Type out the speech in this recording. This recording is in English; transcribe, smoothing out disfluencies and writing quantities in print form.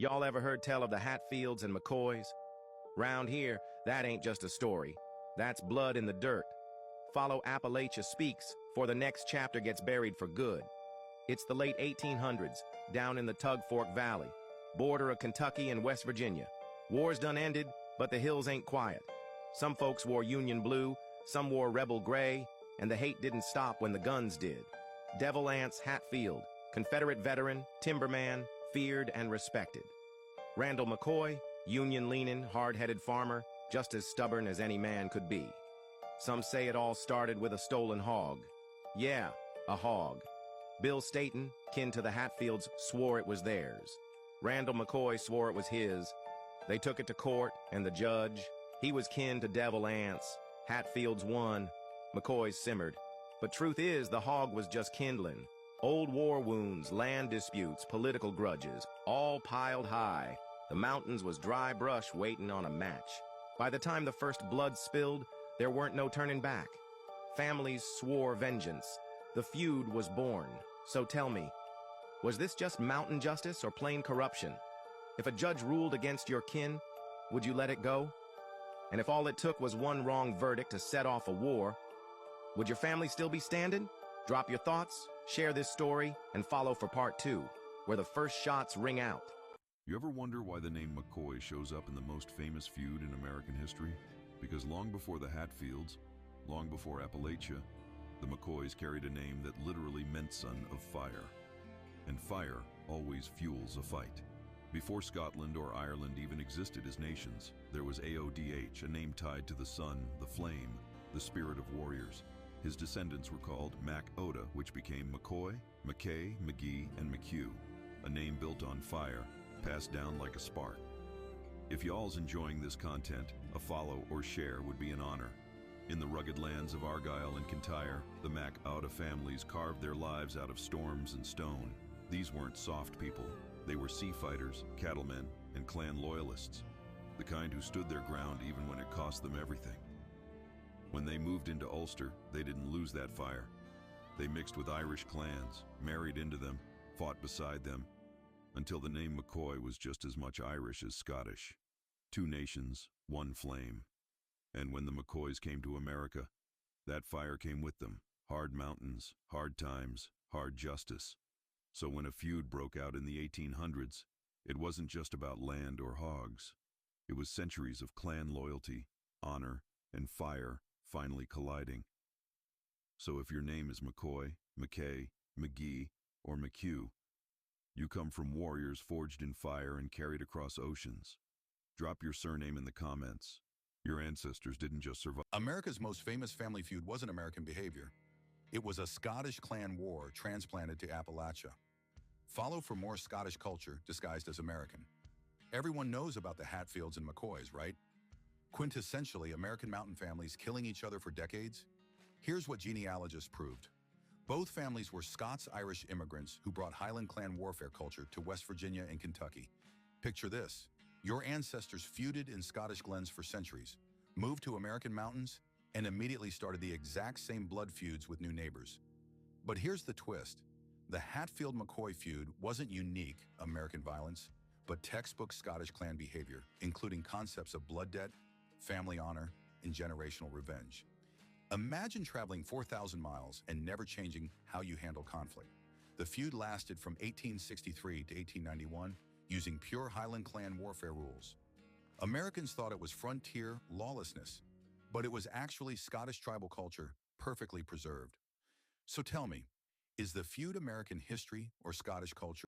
Y'all ever heard tell of the Hatfields and McCoys? Round here, that ain't just a story. That's blood in the dirt. Follow Appalachia Speaks, for the next chapter gets buried for good. It's the late 1800s, down in the Tug Fork Valley, border of Kentucky and West Virginia. War's done ended, but the hills ain't quiet. Some folks wore Union blue, some wore rebel gray, and the hate didn't stop when the guns did. Devil Anse Hatfield, Confederate veteran, timberman, feared and respected. Randall McCoy, Union-leaning, hard-headed farmer, just as stubborn as any man could be. Some say it all started with a stolen hog. Yeah, a hog. Bill Staton, kin to the Hatfields, swore it was theirs. Randall McCoy swore it was his. They took it to court, and the judge, he was kin to Devil Anse. Hatfields won. McCoy simmered. But truth is, the hog was just kindling. Old war wounds, land disputes, political grudges, all piled high. The mountains was dry brush waiting on a match. By the time the first blood spilled, there weren't no turning back. Families swore vengeance. The feud was born. So tell me, was this just mountain justice or plain corruption? If a judge ruled against your kin, would you let it go? And if all it took was one wrong verdict to set off a war, would your family still be standing? Drop your thoughts, share this story, and follow for part 2, where the first shots ring out. You ever wonder why the name McCoy shows up in the most famous feud in American history? Because long before the Hatfields, long before Appalachia, the McCoys carried a name that literally meant son of fire. And fire always fuels a fight. Before Scotland or Ireland even existed as nations, there was AODH, a name tied to the sun, the flame, the spirit of warriors. His descendants were called Mac Oda, which became McCoy, McKay, McGee, and McHugh, a name built on fire, passed down like a spark. If y'all's enjoying this content, a follow or share would be an honor. In the rugged lands of Argyll and Kintyre, the Mac Oda families carved their lives out of storms and stone. These weren't soft people. They were sea fighters, cattlemen, and clan loyalists, the kind who stood their ground even when it cost them everything. When they moved into Ulster, they didn't lose that fire. They mixed with Irish clans, married into them, fought beside them, until the name McCoy was just as much Irish as Scottish. Two nations, one flame. And when the McCoys came to America, that fire came with them. Hard mountains, hard times, hard justice. So when a feud broke out in the 1800s, it wasn't just about land or hogs. It was centuries of clan loyalty, honor, and fire finally colliding. So if your name is McCoy, McKay, McGee, or McHugh, you come from warriors forged in fire and carried across oceans. Drop your surname in the comments. Your ancestors didn't just survive. America's most famous family feud wasn't American behavior. It was a Scottish clan war transplanted to Appalachia. Follow for more Scottish culture disguised as American. Everyone knows about the Hatfields and McCoys, right? Quintessentially American mountain families killing each other for decades? Here's what genealogists proved. Both families were Scots-Irish immigrants who brought Highland clan warfare culture to West Virginia and Kentucky. Picture this. Your ancestors feuded in Scottish glens for centuries, moved to American mountains, and immediately started the exact same blood feuds with new neighbors. But here's the twist. The Hatfield-McCoy feud wasn't unique American violence, but textbook Scottish clan behavior, including concepts of blood debt, family honor, and generational revenge. Imagine traveling 4,000 miles and never changing how you handle conflict. The feud lasted from 1863 to 1891, using pure Highland clan warfare rules. Americans thought it was frontier lawlessness, but it was actually Scottish tribal culture perfectly preserved. So tell me, is the feud American history or Scottish culture?